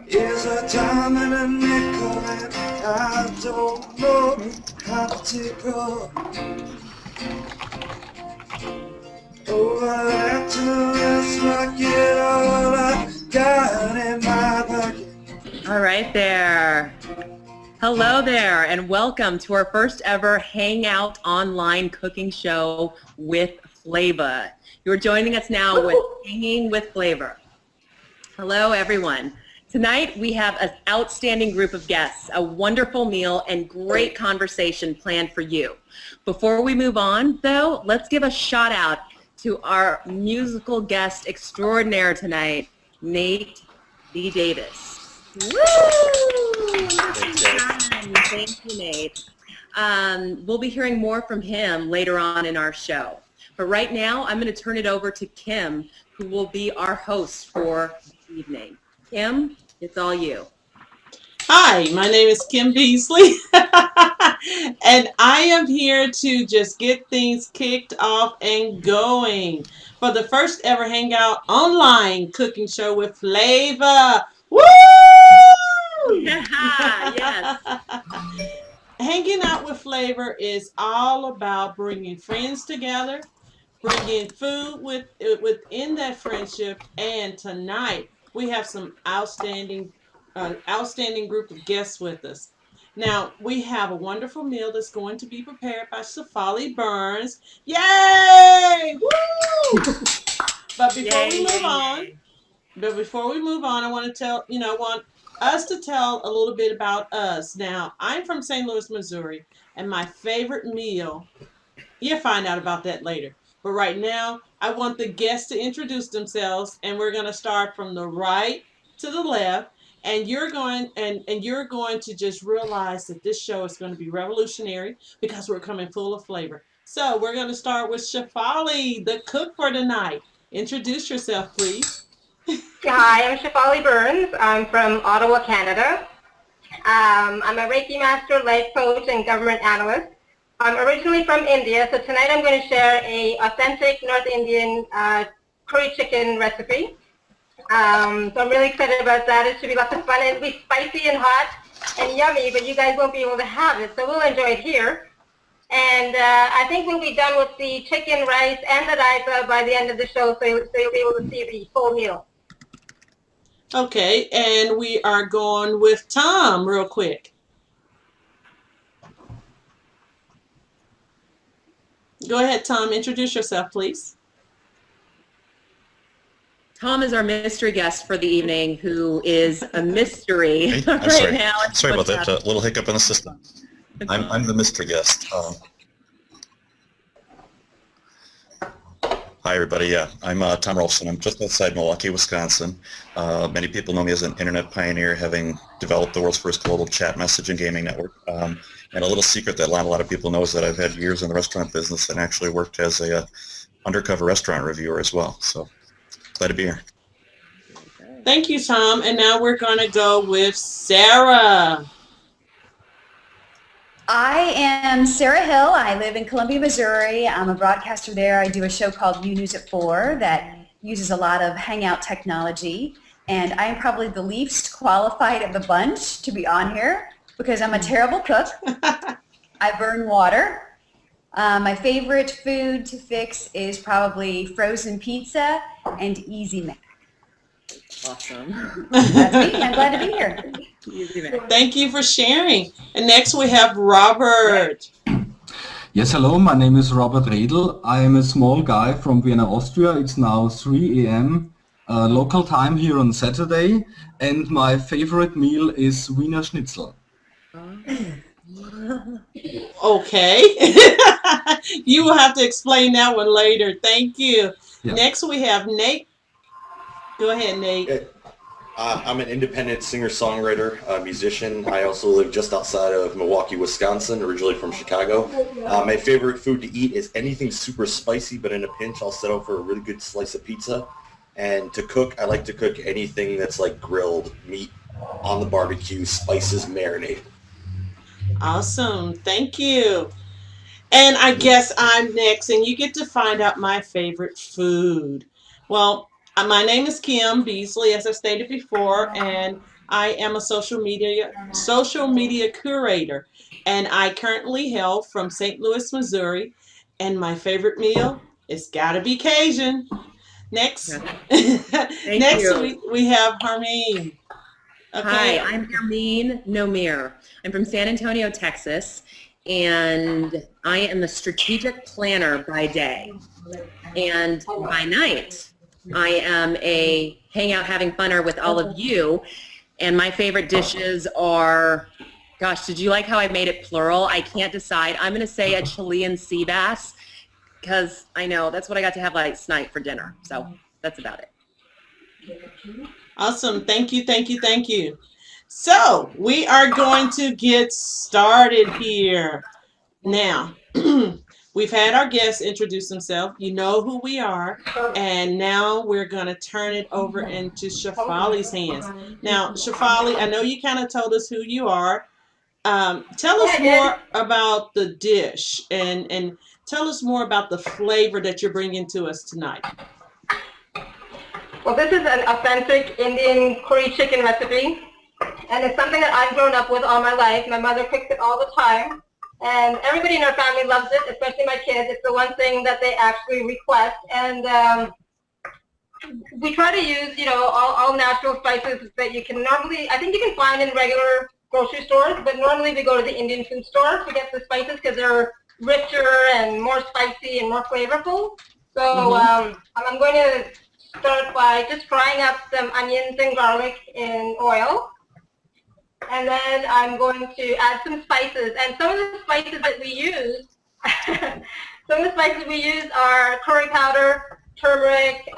is a dime and a nickel, and I don't know how to tickle over that let's not get all I got in my pocket. All right there. Hello there, and welcome to our first ever Hangout online cooking show with Flava. You're joining us now with Hanging with Flavor. Hello, everyone. Tonight, we have an outstanding group of guests, a wonderful meal, and great conversation planned for you. Before we move on, though, let's give a shout out to our musical guest extraordinaire tonight, Nate D. Davis. Woo! Thank you, Nate. We'll be hearing more from him later on in our show. But right now, I'm going to turn it over to Kim, who will be our host for the evening. Kim, it's all you. Hi, my name is Kim Beasley, and I am here to just get things kicked off and going for the first ever Hangout online cooking show with Flava. Woo! Yes. Hanging out with Flava is all about bringing friends together, bringing food within that friendship, and tonight we have some outstanding group of guests with us. Now, we have a wonderful meal that's going to be prepared by Shefali Burns. Yay! Woo! But before we move on, I want us to tell a little bit about us. Now, I'm from St. Louis, Missouri, and my favorite meal, you'll find out about that later. But right now, I want the guests to introduce themselves, and we're going to start from the right to the left. And you're going to just realize that this show is going to be revolutionary because we're coming full of flavor. So we're going to start with Shefali, the cook for tonight. Introduce yourself, please. Hi, I'm Shefali Burns. I'm from Ottawa, Canada. I'm a Reiki Master, life coach, and government analyst. I'm originally from India, so tonight I'm going to share a authentic North Indian curry chicken recipe. So I'm really excited about that. It should be lots of fun. It'll be spicy and hot and yummy, but you guys won't be able to have it, so we'll enjoy it here. And I think we'll be done with the chicken, rice, and the raita by the end of the show, so you'll be able to see the full meal. Okay, and we are going with Tom real quick. Go ahead, Tom. Introduce yourself, please. Tom is our mystery guest for the evening, who is a mystery Hey, I'm right sorry. now. Sorry about that. Little hiccup in the system. I'm the mystery guest. Hi, everybody. Yeah, I'm Tom Rolfson. I'm just outside Milwaukee, Wisconsin. Many people know me as an internet pioneer, having developed the world's first global chat message and gaming network. And a little secret that not a lot of people know is that I've had years in the restaurant business and actually worked as a undercover restaurant reviewer as well. So glad to be here. Thank you, Tom. And now we're going to go with Sarah. I am Sarah Hill. I live in Columbia, Missouri. I'm a broadcaster there. I do a show called U News at 4 that uses a lot of Hangout technology. And I am probably the least qualified of the bunch to be on here because I'm a terrible cook. I burn water. My favorite food to fix is probably frozen pizza and Easy Mac. Awesome. That's me. I'm glad to be here. Thank you for sharing. And next we have Robert. Yes, hello. My name is Robert Redl. I am a small guy from Vienna, Austria. It's now 3 a.m. Local time here on Saturday. And my favorite meal is Wiener Schnitzel. Okay. You will have to explain that one later. Thank you. Yeah. Next we have Nate. Go ahead, Nate. I'm an independent singer-songwriter, musician. I also live just outside of Milwaukee, Wisconsin, originally from Chicago. My favorite food to eat is anything super spicy, but in a pinch, I'll settle for a really good slice of pizza. And to cook, I like to cook anything that's like grilled meat on the barbecue, spices, marinade. Awesome. Thank you. And I guess I'm next, and you get to find out my favorite food. Well, my name is Kim Beasley, as I stated before, and I am a social media curator, and I currently hail from St. Louis, Missouri, and my favorite meal is gotta be Cajun. Next, Thank next you. we have Harmeen. Okay. Hi, I'm Hermine Nomir. I'm from San Antonio, Texas, and I am the strategic planner by day. And by night, I am a hangout having funner with all of you. And my favorite dishes are, gosh, did you like how I made it plural? I can't decide. I'm going to say a Chilean sea bass because I know that's what I got to have last night for dinner. So that's about it. Awesome. Thank you, thank you, thank you. So we are going to get started here. Now, we've had our guests introduce themselves. You know who we are. And now we're going to turn it over into Shefali's hands. Now, Shefali, I know you kind of told us who you are. Tell us more about the dish and tell us more about the flavor that you're bringing to us tonight. Well, this is an authentic Indian curry chicken recipe, and it's something that I've grown up with all my life. My mother cooks it all the time, and everybody in our family loves it, especially my kids. It's the one thing that they actually request, and we try to use, all natural spices that you can normally, I think you can find in regular grocery stores, but normally we go to the Indian food store to get the spices because they're richer and more spicy and more flavorful. So I'm going to start by just frying up some onions and garlic in oil. And then I'm going to add some spices. And some of the spices that we use, are curry powder, turmeric,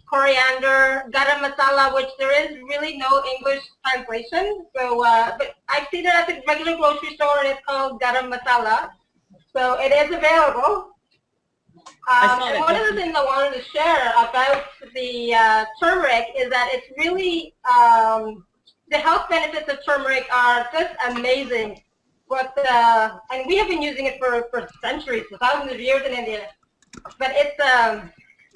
coriander, garam masala, which there is really no English translation. So, but I see that at the regular grocery store, and it's called garam masala. So it is available. And one of the things I wanted to share about the turmeric is that it's really, the health benefits of turmeric are just amazing. And we have been using it for centuries, for thousands of years in India. But it's,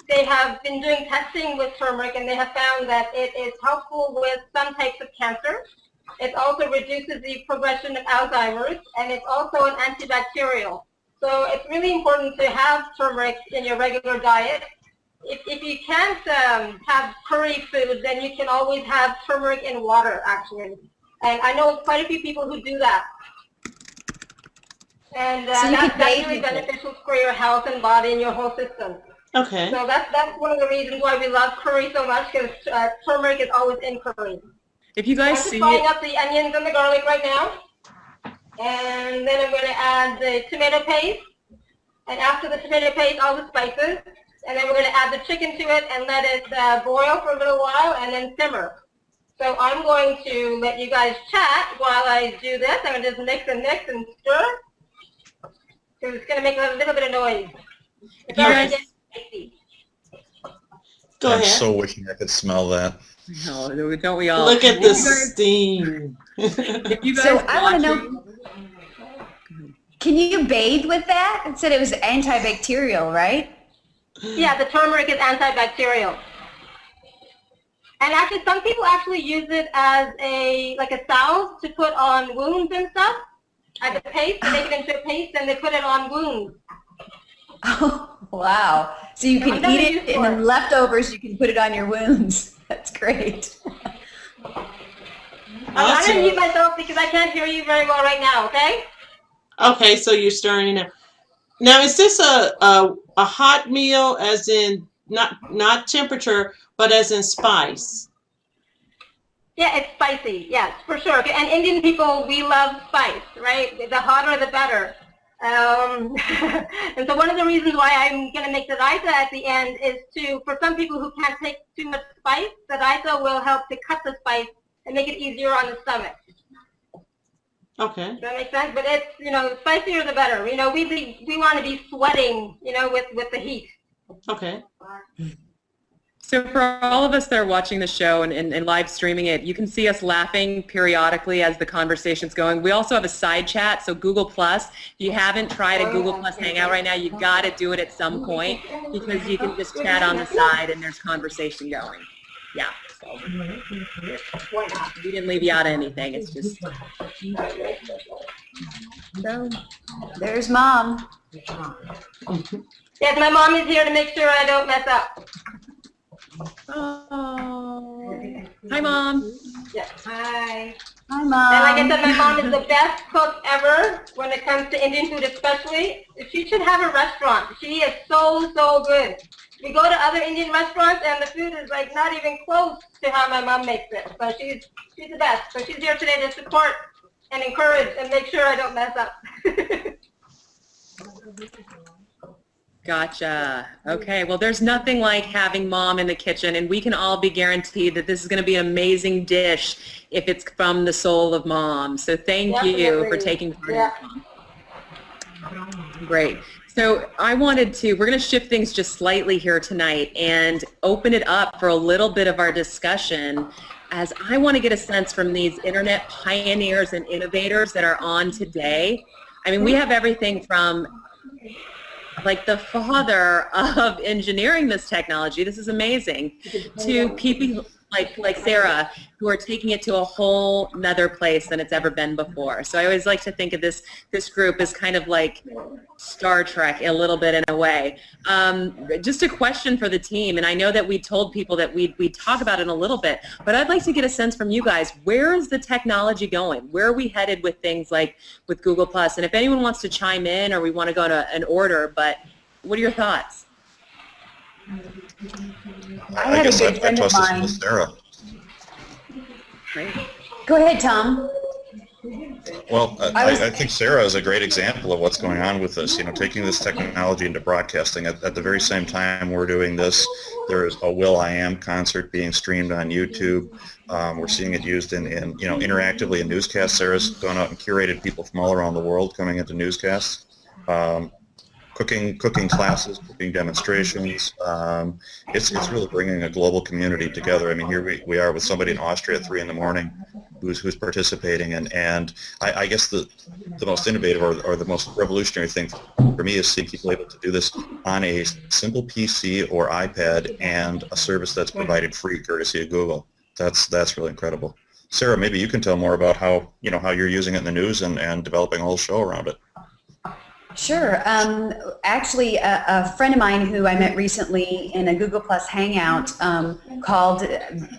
they have been doing testing with turmeric, and they have found that it is helpful with some types of cancer. It also reduces the progression of Alzheimer's, and it's also an antibacterial. So it's really important to have turmeric in your regular diet. If you can't have curry food, then you can always have turmeric in water, actually. And I know quite a few people who do that. And So that's really beneficial for your health and body and your whole system. Okay. So that's one of the reasons why we love curry so much, because turmeric is always in curry. If you guys I'm see just frying up the onions and the garlic right now. And then I'm going to add the tomato paste. And after the tomato paste, all the spices. And then we're going to add the chicken to it and let it boil for a little while and then simmer. So I'm going to let you guys chat while I do this. I'm going to just mix and stir. Because it's going to make a little bit of noise. It's already getting spicy. Go ahead. I'm so wishing I could smell that. No, don't we all? Look at the steam. If you guys So I want to know, can you bathe with that? It said it was antibacterial, right? Yeah, the turmeric is antibacterial. And actually, some people actually use it as a salve to put on wounds and stuff. As a paste, they make it into a paste and they put it on wounds. Oh, wow. So you can eat it, and then leftovers, you can put it on your wounds. That's great. I'm going to mute myself because I can't hear you very well right now, okay? Okay, so you're stirring it now. Now, is this a hot meal, as in not temperature, but as in spice? Yeah, it's spicy. Yes, for sure. And Indian people, we love spice, right? The hotter, the better. And so one of the reasons why I'm going to make the raita at the end is for some people who can't take too much spice, the raita will help to cut the spice and make it easier on the stomach. Okay. Does that make sense? But it's, the spicier the better. We want to be sweating, with the heat. Okay. So for all of us that are watching the show and live streaming it, you can see us laughing periodically as the conversation's going. We also have a side chat, so Google Plus. If you haven't tried a Google Plus Hangout right now, you've got to do it at some point because you can just chat on the side and there's conversation going. Yeah. So we didn't leave you out of anything. It's just. So there's Mom. Yes, my mom is here to make sure I don't mess up. Oh. Hi, Mom. Yes. Hi. Hi, And Mom. like I said, my mom is the best cook ever when it comes to Indian food especially. She should have a restaurant. She is so, so good. We go to other Indian restaurants and the food is like not even close to how my mom makes it. So she's the best. So she's here today to support and encourage and make sure I don't mess up. Gotcha. Okay. Well, there's nothing like having Mom in the kitchen, and we can all be guaranteed that this is going to be an amazing dish if it's from the soul of Mom. So thank you for taking part in it. Great. So we're going to shift things just slightly here tonight and open it up for a little bit of our discussion, as I want to get a sense from these internet pioneers and innovators that are on today. I mean, we have everything from like the father of engineering this technology, this is amazing, to people like Sarah, who are taking it to a whole nother place than it's ever been before. So I always like to think of this group as kind of like Star Trek a little bit in a way. Just a question for the team, and I know that we told people that we'd talk about it in a little bit, but I'd like to get a sense from you guys, where is the technology going? Where are we headed with things like with Google+? And if anyone wants to chime in, or we want to go to an order, but what are your thoughts? I guess I'd toss this to Sarah. Go ahead, Tom. Well, I think Sarah is a great example of what's going on with this. You know, taking this technology into broadcasting. At the very same time we're doing this, there is a will.i.am concert being streamed on YouTube. We're seeing it used in interactively in newscasts. Sarah's gone out and curated people from all around the world coming into newscasts. Cooking classes, cooking demonstrations. It's really bringing a global community together. I mean, here we are with somebody in Austria at 3 in the morning who's participating, and I guess the most innovative or the most revolutionary thing for me is seeing people able to do this on a simple PC or iPad and a service that's provided free courtesy of Google. That's really incredible. Sarah, maybe you can tell more about how you're using it in the news and developing a whole show around it. Sure. Actually, a friend of mine who I met recently in a Google Plus Hangout called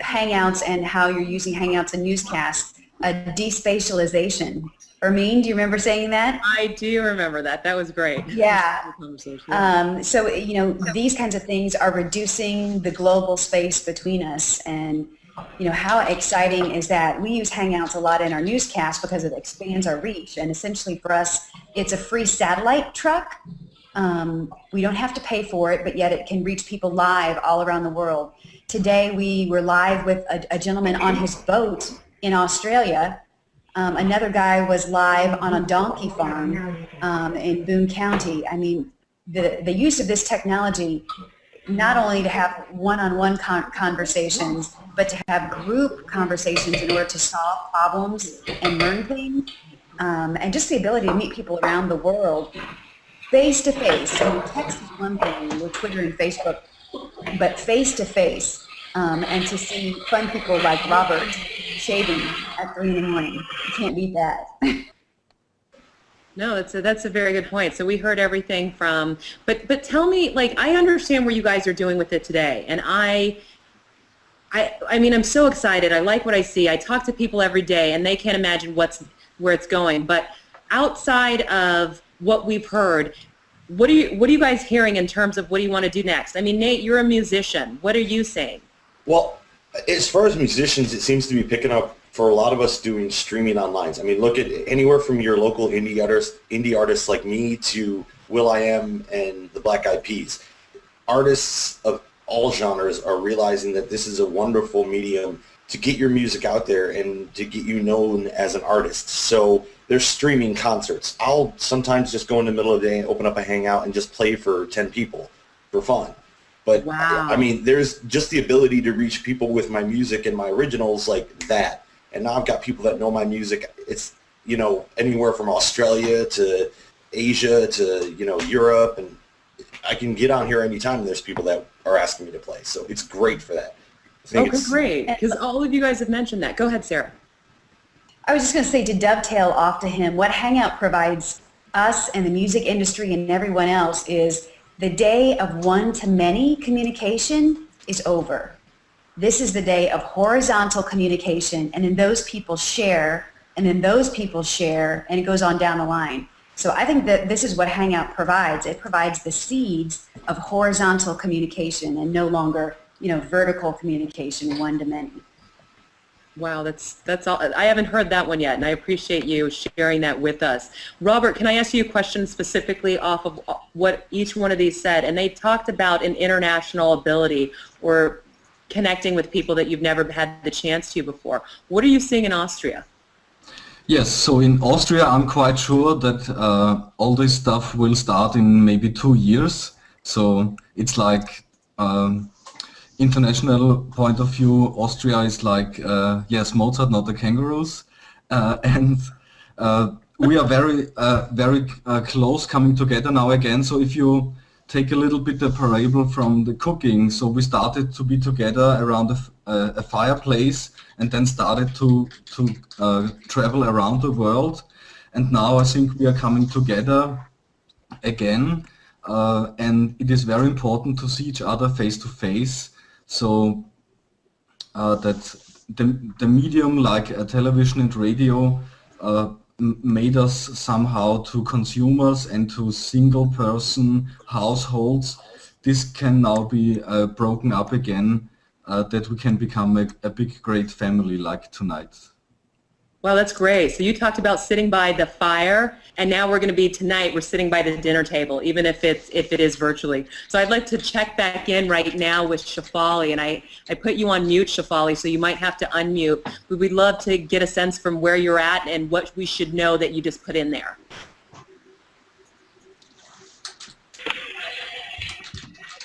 Hangouts and how you're using Hangouts in newscasts a despatialization. Ermine, do you remember saying that? I do remember that. That was great. Yeah. So, these kinds of things are reducing the global space between us, and how exciting is that? We use Hangouts a lot in our newscast because it expands our reach, and essentially for us, it's a free satellite truck. We don't have to pay for it, but yet it can reach people live all around the world. Today we were live with a gentleman on his boat in Australia. Another guy was live on a donkey farm in Boone County. I mean, the use of this technology, not only to have one-on-one conversations, but to have group conversations in order to solve problems and learn things, and just the ability to meet people around the world face-to-face. I mean, text is one thing with Twitter and Facebook, but face-to-face, and to see fun people like Robert shaving at 3 in the morning. You can't beat that. No, that's a very good point. So we heard everything from, but tell me, like, I understand where you guys are doing with it today, and I mean, I'm so excited. I like what I see. I talk to people every day, and they can't imagine where it's going. But outside of what we've heard, what are you guys hearing in terms of what do you want to do next? I mean, Nate, you're a musician. What are you saying? Well, as far as musicians, it seems to be picking up for a lot of us doing streaming online. I mean, look at anywhere from your local indie artists like me to will.i.am and the Black Eyed Peas. Artists of all genres are realizing that this is a wonderful medium to get your music out there and to get you known as an artist. So they're streaming concerts. I'll sometimes just go in the middle of the day and open up a Hangout and just play for 10 people for fun. But wow. I mean, there's just the ability to reach people with my music and my originals like that. And now I've got people that know my music. It's, anywhere from Australia to Asia to, Europe, and I can get on here anytime and there's people that are asking me to play. So it's great for that. Okay, great. Because all of you guys have mentioned that. Go ahead, Sarah. I was just going to say, to dovetail off to him, what Hangout provides us and the music industry and everyone else is the day of one-to-many communication is over. This is the day of horizontal communication, and then those people share, and then those people share, and it goes on down the line. So I think that this is what Hangout provides. It provides the seeds of horizontal communication and no longer, vertical communication, one-to-many. Wow, that's all. I haven't heard that one yet, and I appreciate you sharing that with us. Robert, can I ask you a question specifically off of what each one of these said? And they talked about an international ability or connecting with people that you've never had the chance to before. What are you seeing in Austria? Yes, so in Austria, I'm quite sure that all this stuff will start in maybe 2 years. So it's like international point of view, Austria is like, yes, Mozart, not the kangaroos. And we are very close coming together now again. So if you take a little bit the parable from the cooking, so we started to be together around a fireplace and then started to travel around the world. And now I think we are coming together again. And it is very important to see each other face to face. So that the medium like television and radio made us somehow to consumers and to single person households. This can now be broken up again, that we can become a big great family like tonight. Well, that's great. So you talked about sitting by the fire, and now we're going to be tonight, we're sitting by the dinner table, even if it is virtually. So I'd like to check back in right now with Shefali, and I put you on mute, Shefali, so you might have to unmute. We'd love to get a sense from where you're at and what we should know that you just put in there.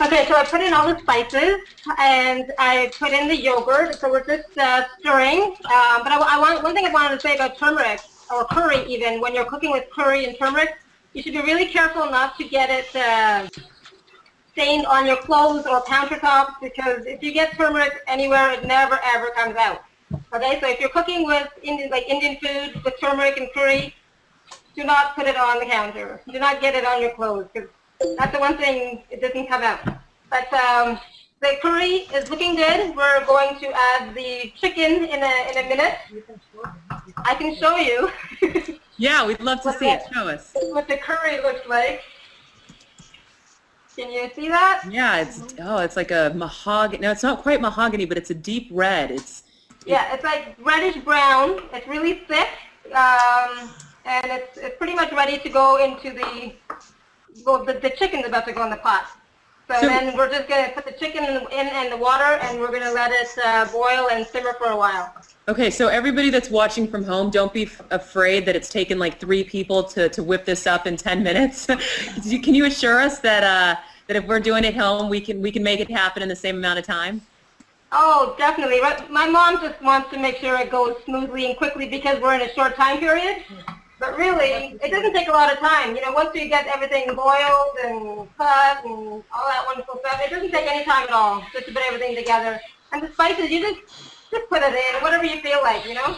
Okay, so I put in all the spices and I put in the yogurt, so we're just stirring. But one thing I wanted to say about turmeric, or curry even, when you're cooking with curry and turmeric, you should be really careful not to get it stained on your clothes or countertops, because if you get turmeric anywhere, it never ever comes out. Okay, so if you're cooking with Indian food with turmeric and curry, do not put it on the counter. Do not get it on your clothes, because that's the one thing, it doesn't come out. But the curry is looking good. We're going to add the chicken in a minute. I can show you. Yeah, we'd love to see it. Show us. What the curry looks like. Can you see that? Yeah, it's like a mahogany. No, it's not quite mahogany, but it's a deep red. It's like reddish brown. It's really thick, and it's pretty much ready to go into the chicken's about to go in the pot. So then we're just going to put the chicken in and the water, and we're going to let it boil and simmer for a while. Okay, so everybody that's watching from home, don't be afraid that it's taken like 3 people to whip this up in 10 minutes. Can you assure us that if we're doing it home, we can make it happen in the same amount of time? Oh, definitely. My mom just wants to make sure it goes smoothly and quickly because we're in a short time period. But really, it doesn't take a lot of time. You know, once you get everything boiled and cut and all that wonderful stuff, it doesn't take any time at all just to put everything together. And the spices, you just put it in, whatever you feel like, you know.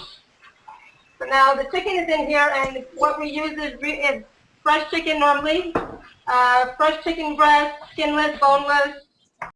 So now the chicken is in here, and what we use is fresh chicken normally. Fresh chicken breast, skinless, boneless.